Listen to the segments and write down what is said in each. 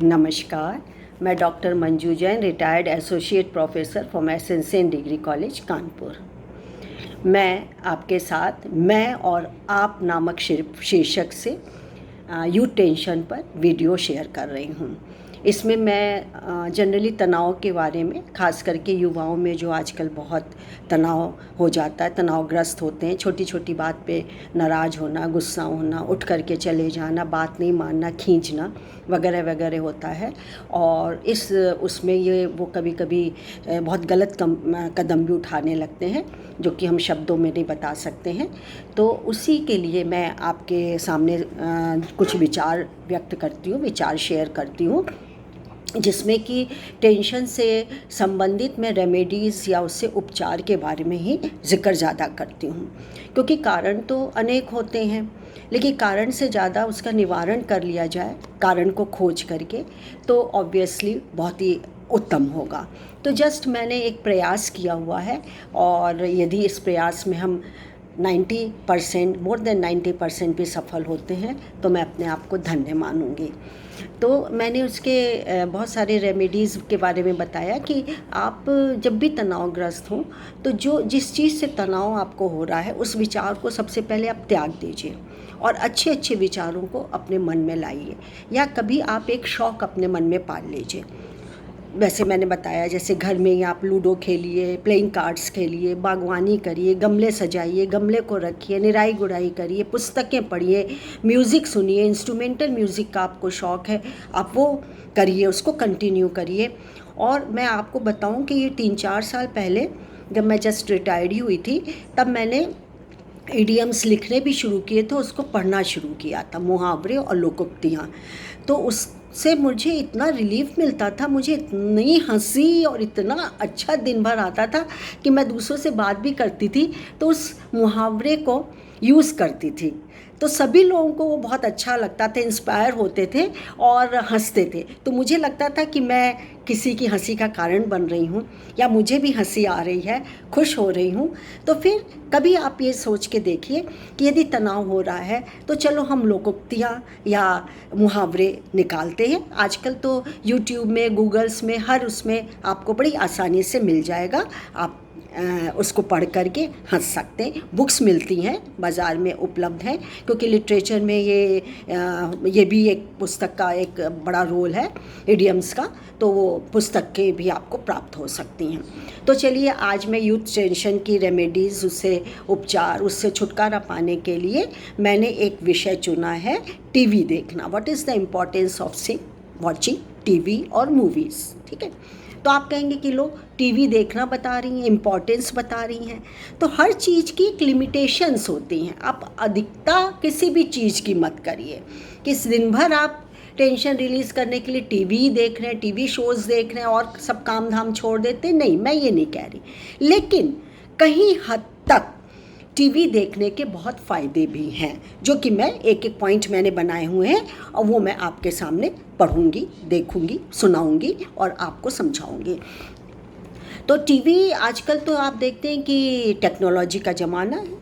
नमस्कार, मैं doctor Manju Jain, retired associate professor from SN Sen degree college Kanpur. मैं आपके साथ मैं और आप नामक शीर्षक से यूथ टेंशन पर वीडियो शेयर कर रही हूँ। इसमें मैं जनरली तनाव के बारे में, ख़ास करके युवाओं में जो आजकल बहुत तनाव हो जाता है, तनावग्रस्त होते हैं, छोटी छोटी बात पे नाराज़ होना, गुस्सा होना, उठ करके चले जाना, बात नहीं मानना, खींचना वगैरह वगैरह होता है। और उसमें ये वो कभी कभी बहुत गलत कदम भी उठाने लगते हैं, जो कि हम शब्दों में नहीं बता सकते हैं। तो उसी के लिए मैं आपके सामने कुछ विचार व्यक्त करती हूँ, विचार शेयर करती हूँ, जिसमें कि टेंशन से संबंधित मैं रेमेडीज़ या उससे उपचार के बारे में ही जिक्र ज़्यादा करती हूँ। क्योंकि कारण तो अनेक होते हैं, लेकिन कारण से ज़्यादा उसका निवारण कर लिया जाए, कारण को खोज करके, तो ऑब्वियसली बहुत ही उत्तम होगा। तो जस्ट मैंने एक प्रयास किया हुआ है, और यदि इस प्रयास में हम 90%, मोर देन 90% भी सफल होते हैं तो मैं अपने आप को धन्य मानूंगी। तो मैंने उसके बहुत सारे रेमेडीज़ के बारे में बताया कि आप जब भी तनावग्रस्त हों तो जिस चीज़ से तनाव आपको हो रहा है उस विचार को सबसे पहले आप त्याग दीजिए और अच्छे अच्छे विचारों को अपने मन में लाइए, या कभी आप एक शौक़ अपने मन में पाल लीजिए। वैसे मैंने बताया, जैसे घर में ही आप लूडो खेलिए, प्लेइंग कार्ड्स खेलिए, बागवानी करिए, गमले सजाइए, गमले को रखिए, निराई गुड़ाई करिए, पुस्तकें पढ़िए, म्यूज़िक सुनिए। इंस्ट्रूमेंटल म्यूज़िक का आपको शौक़ है, आप वो करिए, उसको कंटिन्यू करिए। और मैं आपको बताऊं कि ये 3-4 साल पहले जब मैं जस्ट रिटायर्ड हुई थी, तब मैंने इडियम्स लिखने भी शुरू किए थे, उसको पढ़ना शुरू किया था, मुहावरे और लोकोक्तियाँ। तो उससे मुझे इतना रिलीफ मिलता था, मुझे इतनी हंसी और इतना अच्छा दिन भर आता था कि मैं दूसरों से बात भी करती थी तो उस मुहावरे को यूज़ करती थी, तो सभी लोगों को वो बहुत अच्छा लगता था, इंस्पायर होते थे और हंसते थे। तो मुझे लगता था कि मैं किसी की हंसी का कारण बन रही हूँ, या मुझे भी हंसी आ रही है, खुश हो रही हूँ। तो फिर कभी आप ये सोच के देखिए कि यदि तनाव हो रहा है तो चलो हम लोकोक्तियाँ या मुहावरे निकालते हैं। आजकल तो यूट्यूब में, गूगल्स में, हर उसमें आपको बड़ी आसानी से मिल जाएगा, आप उसको पढ़ करके हंस सकते हैं। बुक्स मिलती हैं, बाज़ार में उपलब्ध हैं, क्योंकि लिटरेचर में ये भी एक पुस्तक का एक बड़ा रोल है, इडियम्स का, तो वो पुस्तकें भी आपको प्राप्त हो सकती हैं। तो चलिए, आज मैं यूथ टेंशन की रेमेडीज़, उससे उपचार, उससे छुटकारा पाने के लिए मैंने एक विषय चुना है, टीवी देखना। What is the importance of watching TV और मूवीज़। ठीक है, तो आप कहेंगे कि लोग टीवी देखना बता रही हैं, इम्पोर्टेंस बता रही हैं, तो हर चीज़ की एक लिमिटेशंस होती हैं। आप अधिकता किसी भी चीज़ की मत करिए कि दिन भर आप टेंशन रिलीज़ करने के लिए टीवी देख रहे हैं, टीवी शोज़ देख रहे हैं और सब काम धाम छोड़ देते। नहीं, मैं ये नहीं कह रही, लेकिन कहीं हद तक टीवी देखने के बहुत फ़ायदे भी हैं, जो कि मैं एक एक पॉइंट मैंने बनाए हुए हैं, और वो मैं आपके सामने पढ़ूंगी, देखूंगी, सुनाऊंगी और आपको समझाऊंगी। तो टीवी आजकल तो आप देखते हैं कि टेक्नोलॉजी का ज़माना है,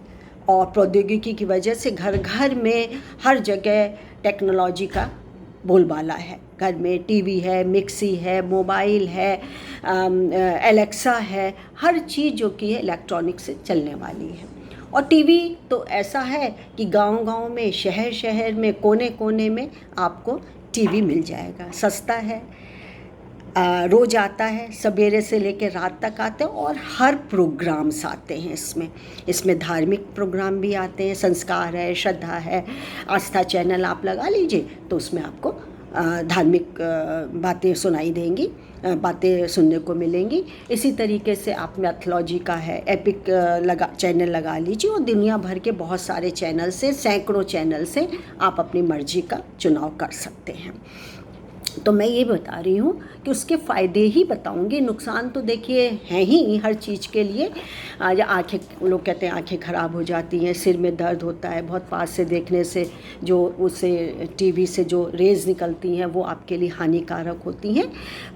और प्रौद्योगिकी की वजह से घर घर में हर जगह टेक्नोलॉजी का बोलबाला है। घर में टीवी है, मिक्सी है, मोबाइल है, एलेक्सा है, हर चीज़ जो कि है इलेक्ट्रॉनिक से चलने वाली है। और टीवी तो ऐसा है कि गांव-गांव में, शहर-शहर में, कोने-कोने में आपको टीवी मिल जाएगा। सस्ता है, रोज़ आता है, सवेरे से लेकर रात तक आते हैं, और हर प्रोग्राम्स आते हैं इसमें धार्मिक प्रोग्राम भी आते हैं, संस्कार है, श्रद्धा है। आस्था चैनल आप लगा लीजिए तो उसमें आपको धार्मिक बातें सुनाई देंगी, बातें सुनने को मिलेंगी। इसी तरीके से आप मैथोलॉजी का है, एपिक चैनल लगा लीजिए, और दुनिया भर के बहुत सारे चैनल से, सैकड़ों चैनल से आप अपनी मर्जी का चुनाव कर सकते हैं। तो मैं ये बता रही हूँ कि उसके फ़ायदे ही बताऊँगी, नुकसान तो देखिए हैं ही हर चीज़ के लिए। या आँखें, लोग कहते हैं आँखें ख़राब हो जाती हैं, सिर में दर्द होता है, बहुत पास से देखने से जो उससे टीवी से जो रेज़ निकलती हैं वो आपके लिए हानिकारक होती हैं।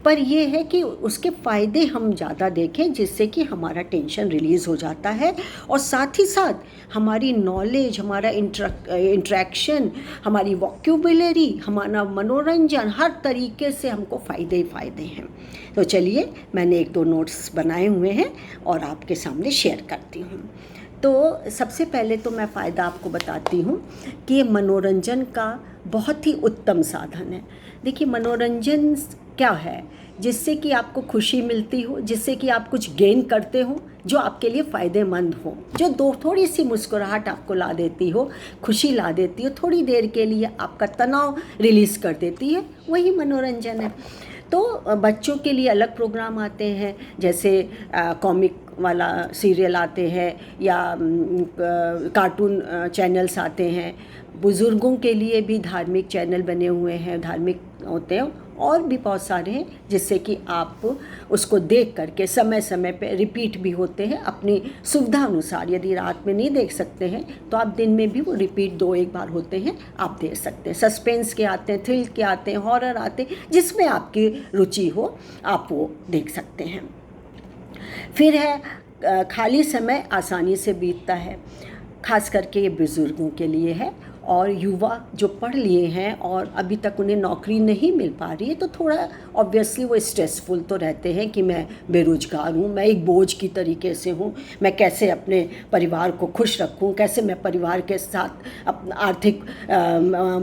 पर ये है कि उसके फ़ायदे हम ज़्यादा देखें, जिससे कि हमारा टेंशन रिलीज़ हो जाता है, और साथ ही साथ हमारी नॉलेज, हमारा इंट्रैक्शन, हमारी वोकैब्युलरी, हमारा मनोरंजन, हर तरीके से हमको फ़ायदे ही फ़ायदे हैं। तो चलिए, मैंने 1-2 नोट्स बनाए हुए हैं और आपके सामने शेयर करती हूँ। तो सबसे पहले तो मैं फ़ायदा आपको बताती हूँ कि ये मनोरंजन का बहुत ही उत्तम साधन है। देखिए, मनोरंजन क्या है? जिससे कि आपको खुशी मिलती हो, जिससे कि आप कुछ गेन करते हो जो आपके लिए फ़ायदेमंद हो, जो थोड़ी सी मुस्कुराहट आपको ला देती हो, खुशी ला देती हो, थोड़ी देर के लिए आपका तनाव रिलीज़ कर देती है, वही मनोरंजन है। तो बच्चों के लिए अलग प्रोग्राम आते हैं, जैसे कॉमिक वाला सीरियल आते हैं या कार्टून चैनल्स आते हैं। बुज़ुर्गों के लिए भी धार्मिक चैनल बने हुए हैं, धार्मिक होते हैं, और भी बहुत सारे हैं जिससे कि आप उसको देख करके समय समय पे रिपीट भी होते हैं अपनी सुविधा अनुसार। यदि रात में नहीं देख सकते हैं तो आप दिन में भी वो रिपीट 2-1 बार होते हैं, आप देख सकते हैं। सस्पेंस के आते हैं, थ्रिल के आते हैं, हॉरर आते हैं, जिसमें आपकी रुचि हो आप वो देख सकते हैं। फिर है खाली समय आसानी से बीतता है, खास करके ये बुज़ुर्गों के लिए है। और युवा जो पढ़ लिए हैं और अभी तक उन्हें नौकरी नहीं मिल पा रही है, तो थोड़ा ऑब्वियसली वो स्ट्रेसफुल तो रहते हैं कि मैं बेरोज़गार हूँ, मैं एक बोझ की तरीके से हूँ, मैं कैसे अपने परिवार को खुश रखूँ, कैसे मैं परिवार के साथ अपना आर्थिक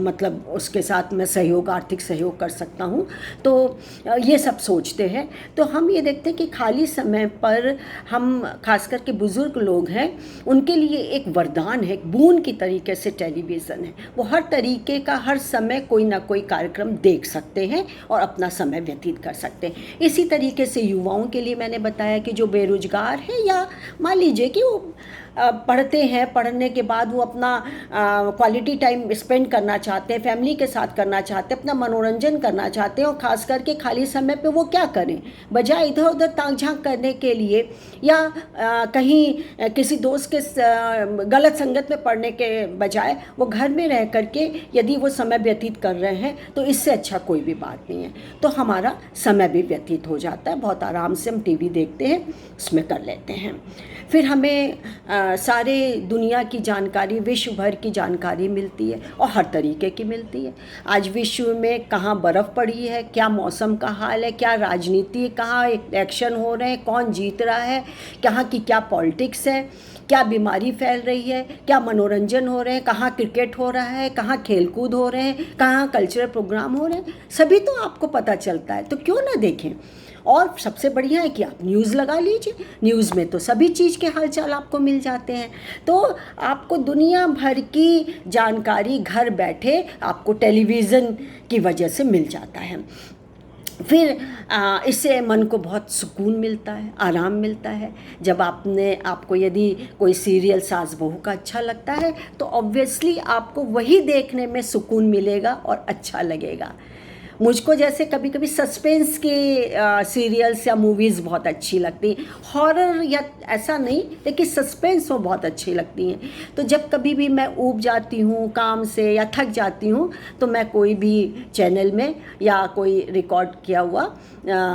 मतलब उसके साथ मैं आर्थिक सहयोग कर सकता हूँ। तो ये सब सोचते हैं। तो हम ये देखते हैं कि खाली समय पर हम, खास करके बुज़ुर्ग लोग हैं, उनके लिए एक वरदान है, एक बूंद की तरीके से टेलीविज़न है। वो हर तरीके का हर समय कोई ना कोई कार्यक्रम देख सकते हैं और अपना समय व्यतीत कर सकते हैं। इसी तरीके से युवाओं के लिए मैंने बताया कि जो बेरोजगार है, या मान लीजिए कि वो पढ़ते हैं, पढ़ने के बाद वो अपना क्वालिटी टाइम स्पेंड करना चाहते हैं, फैमिली के साथ करना चाहते हैं, अपना मनोरंजन करना चाहते हैं, और ख़ास करके खाली समय पे वो क्या करें, बजाय इधर उधर ताक झांक करने के लिए या कहीं किसी दोस्त के गलत संगत में पढ़ने के बजाय वो घर में रह करके यदि वो समय व्यतीत कर रहे हैं, तो इससे अच्छा कोई भी बात नहीं है। तो हमारा समय भी व्यतीत हो जाता है, बहुत आराम से हम टीवी देखते हैं, उसमें कर लेते हैं। फिर हमें सारे दुनिया की जानकारी, विश्व भर की जानकारी मिलती है, और हर तरीके की मिलती है। आज विश्व में कहाँ बर्फ़ पड़ी है, क्या मौसम का हाल है, क्या राजनीति, कहाँ इलेक्शन हो रहे हैं, कौन जीत रहा है, कहाँ की क्या पॉलिटिक्स है, क्या बीमारी फैल रही है, क्या मनोरंजन हो रहे हैं, कहाँ क्रिकेट हो रहा है, कहाँ खेलकूद हो रहे हैं, कहाँ कल्चरल प्रोग्राम हो रहे हैं, सभी तो आपको पता चलता है। तो क्यों ना देखें। और सबसे बढ़िया है कि आप न्यूज़ लगा लीजिए, न्यूज़ में तो सभी चीज़ के हालचाल आपको मिल जाते हैं। तो आपको दुनिया भर की जानकारी घर बैठे आपको टेलीविज़न की वजह से मिल जाता है। फिर इससे मन को बहुत सुकून मिलता है, आराम मिलता है। जब आपको यदि कोई सीरियल सास बहू का अच्छा लगता है, तो ऑब्वियसली आपको वही देखने में सुकून मिलेगा और अच्छा लगेगा। मुझको जैसे कभी कभी सस्पेंस के सीरियल्स या मूवीज़ बहुत अच्छी लगती हैं, हॉरर या ऐसा नहीं, लेकिन सस्पेंस वो बहुत अच्छी लगती हैं। तो जब कभी भी मैं ऊब जाती हूँ काम से या थक जाती हूँ, तो मैं कोई भी चैनल में या कोई रिकॉर्ड किया हुआ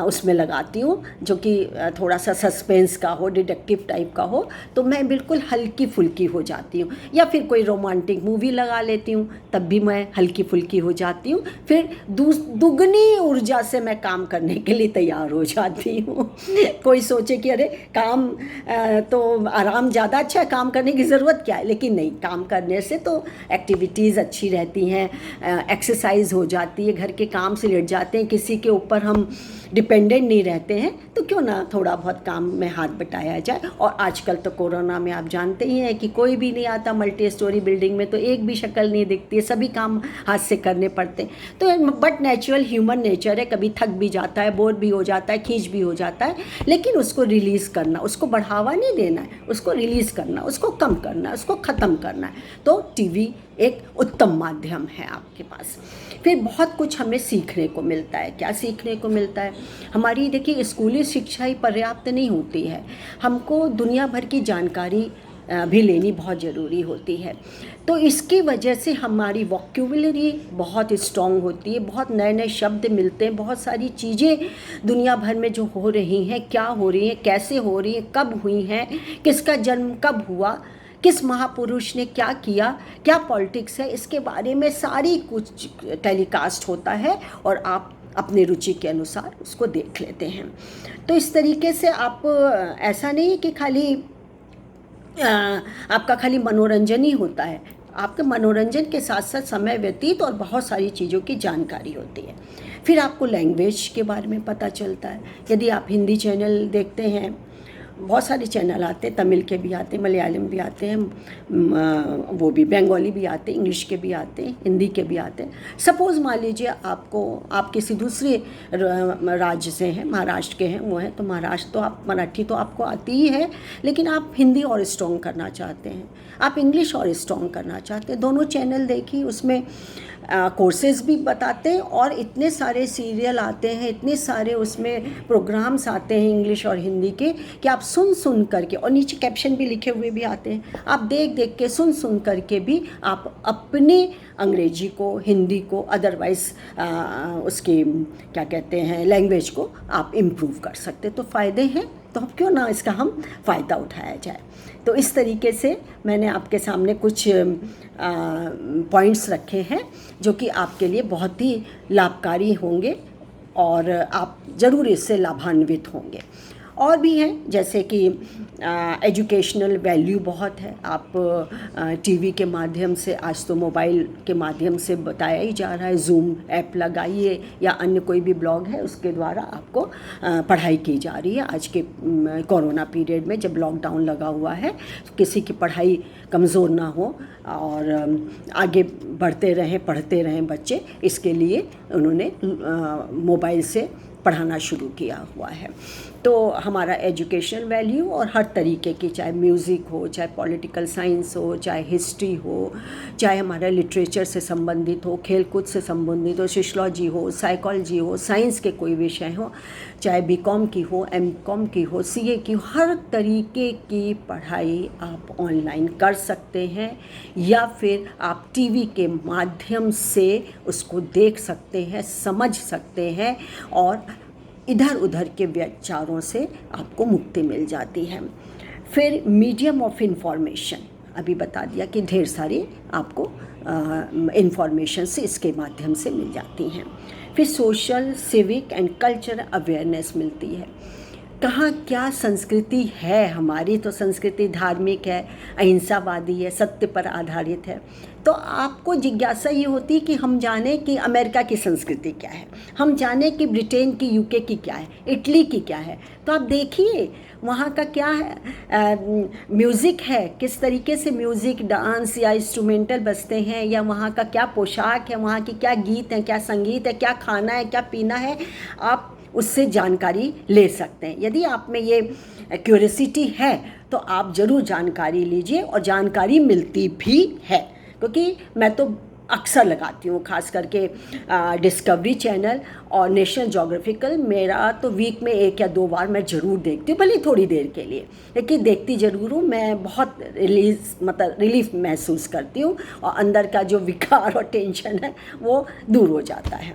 उसमें लगाती हूँ, जो कि थोड़ा सा सस्पेंस का हो, डिटेक्टिव टाइप का हो, तो मैं बिल्कुल हल्की फुल्की हो जाती हूँ। या फिर कोई रोमांटिक मूवी लगा लेती हूँ, तब भी मैं हल्की फुल्की हो जाती हूँ। फिर दुगनी ऊर्जा से मैं काम करने के लिए तैयार हो जाती हूँ। कोई सोचे कि अरे काम तो आराम ज़्यादा अच्छा है, काम करने की ज़रूरत क्या है, लेकिन नहीं, काम करने से तो एक्टिविटीज़ अच्छी रहती हैं, एक्सरसाइज हो जाती है, घर के काम से लेट जाते हैं, किसी के ऊपर हम डिपेंडेंट नहीं रहते हैं, तो क्यों ना थोड़ा बहुत काम में हाथ बटाया जाए। और आजकल तो कोरोना में आप जानते ही हैं कि कोई भी नहीं आता, मल्टी स्टोरी बिल्डिंग में तो एक भी शक्ल नहीं दिखती है, सभी काम हाथ से करने पड़ते हैं। तो बट नेचुरल ह्यूमन नेचर है, कभी थक भी जाता है, बोर भी हो जाता है, खींच भी हो जाता है, लेकिन उसको रिलीज़ करना, उसको बढ़ावा नहीं देना है, उसको रिलीज़ करना, उसको कम करना है, उसको ख़त्म करना है। तो टीवी एक उत्तम माध्यम है आपके पास। फिर बहुत कुछ हमें सीखने को मिलता है। क्या सीखने को मिलता है? हमारी देखिए स्कूली शिक्षा ही पर्याप्त नहीं होती है, हमको दुनिया भर की जानकारी भी लेनी बहुत ज़रूरी होती है। तो इसकी वजह से हमारी वोकैब्युलरी बहुत स्ट्रॉन्ग होती है, बहुत नए नए शब्द मिलते हैं, बहुत सारी चीज़ें दुनिया भर में जो हो रही हैं, क्या हो रही हैं, कैसे हो रही हैं, कब हुई हैं, किसका जन्म कब हुआ, किस महापुरुष ने क्या किया, क्या पॉलिटिक्स है, इसके बारे में सारी कुछ टेलीकास्ट होता है और आप अपनी रुचि के अनुसार उसको देख लेते हैं। तो इस तरीके से आप ऐसा नहीं है कि खाली आपका खाली मनोरंजन ही होता है, आपके मनोरंजन के साथ साथ समय व्यतीत और बहुत सारी चीज़ों की जानकारी होती है। फिर आपको लैंग्वेज के बारे में पता चलता है। यदि आप हिंदी चैनल देखते हैं, बहुत सारे चैनल आते हैं, तमिल के भी आते हैं, मलयालम भी आते हैं, वो भी बंगाली भी आते हैं, इंग्लिश के भी आते हैं, हिंदी के भी आते हैं। सपोज़ मान लीजिए आप किसी दूसरे राज्य से हैं, महाराष्ट्र के हैं, वो हैं, तो महाराष्ट्र तो आप मराठी तो आपको आती ही है, लेकिन आप हिंदी और स्ट्रॉन्ग करना चाहते हैं, आप इंग्लिश और स्ट्रॉन्ग करना चाहते हैं, दोनों चैनल देखिए, उसमें कोर्सेज भी बताते हैं और इतने सारे सीरियल आते हैं, इतने सारे उसमें प्रोग्राम्स आते हैं इंग्लिश और हिंदी के कि आप सुन करके, और नीचे कैप्शन भी लिखे हुए भी आते हैं, आप देख के सुन करके भी आप अपनी अंग्रेजी को, हिंदी को, अदरवाइज़ उसकी क्या कहते हैं लैंग्वेज को आप इम्प्रूव कर सकते। तो फ़ायदे हैं, तो हम क्यों ना इसका हम फ़ायदा उठाया जाए। तो इस तरीके से मैंने आपके सामने कुछ पॉइंट्स रखे हैं जो कि आपके लिए बहुत ही लाभकारी होंगे और आप ज़रूर इससे लाभान्वित होंगे। और भी हैं, जैसे कि एजुकेशनल वैल्यू बहुत है। आप टीवी के माध्यम से, आज तो मोबाइल के माध्यम से बताया ही जा रहा है, जूम ऐप लगाइए या अन्य कोई भी ब्लॉग है उसके द्वारा आपको पढ़ाई की जा रही है। आज के कोरोना पीरियड में जब लॉकडाउन लगा हुआ है, तो किसी की पढ़ाई कमज़ोर ना हो और आगे बढ़ते रहें, पढ़ते रहें बच्चे, इसके लिए उन्होंने मोबाइल से पढ़ाना शुरू किया हुआ है। तो हमारा एजुकेशनल वैल्यू और हर तरीके की, चाहे म्यूज़िक हो, चाहे पॉलिटिकल साइंस हो, चाहे हिस्ट्री हो, चाहे हमारा लिटरेचर से संबंधित हो, खेलकूद से संबंधित हो, सोशियोलॉजी हो, साइकोलॉजी हो, साइंस के कोई विषय हो, चाहे बीकॉम की हो, एमकॉम की हो, सीए की हो, हर तरीके की पढ़ाई आप ऑनलाइन कर सकते हैं या फिर आप टीवी के माध्यम से उसको देख सकते हैं, समझ सकते हैं और इधर उधर के विचारों से आपको मुक्ति मिल जाती है। फिर मीडियम ऑफ इंफॉर्मेशन, अभी बता दिया कि ढेर सारी आपको इंफॉर्मेशन से इसके माध्यम से मिल जाती हैं। फिर social, civic and culture awareness मिलती है। कहाँ क्या संस्कृति है हमारी, तो संस्कृति धार्मिक है, अहिंसावादी है, सत्य पर आधारित है। तो आपको जिज्ञासा ये होती है कि हम जानें कि अमेरिका की संस्कृति क्या है, हम जानें कि ब्रिटेन की, यूके की क्या है, इटली की क्या है। तो आप देखिए वहाँ का क्या है, म्यूज़िक है, किस तरीके से म्यूज़िक, डांस या इंस्ट्रूमेंटल बजते हैं, या वहाँ का क्या पोशाक है, वहाँ की क्या गीत हैं, क्या संगीत है, क्या खाना है, क्या पीना है, आप उससे जानकारी ले सकते हैं। यदि आप में ये क्यूरियोसिटी है तो आप ज़रूर जानकारी लीजिए, और जानकारी मिलती भी है, क्योंकि मैं तो अक्सर लगाती हूँ, खास करके डिस्कवरी चैनल और नेशनल ज्योग्राफिकल। मेरा तो वीक में 1 या 2 बार मैं ज़रूर देखती हूँ, भले थोड़ी देर के लिए, लेकिन देखती ज़रूर हूँ। मैं बहुत रिलीफ महसूस करती हूँ और अंदर का जो विकार और टेंशन है वो दूर हो जाता है।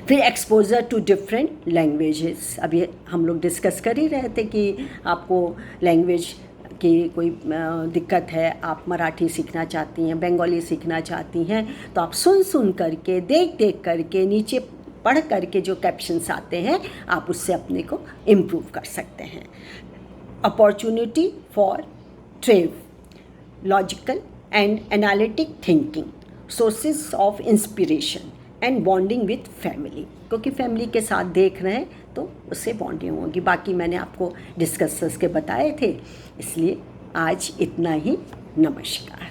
फिर एक्सपोज़र टू डिफरेंट लैंग्वेजेस, अभी हम लोग डिस्कस कर ही रहे थे कि आपको लैंग्वेज की कोई दिक्कत है, आप मराठी सीखना चाहती हैं, बंगाली सीखना चाहती हैं, तो आप सुन करके, देख करके, नीचे पढ़ करके जो कैप्शंस आते हैं आप उससे अपने को इम्प्रूव कर सकते हैं। Opportunity for travel, logical and analytic thinking, sources of inspiration and bonding with family, क्योंकि फैमिली के साथ देख रहे हैं तो उससे बॉन्डिंग होगी। बाकी मैंने आपको डिस्कस के बताए थे, इसलिए आज इतना ही। नमस्कार।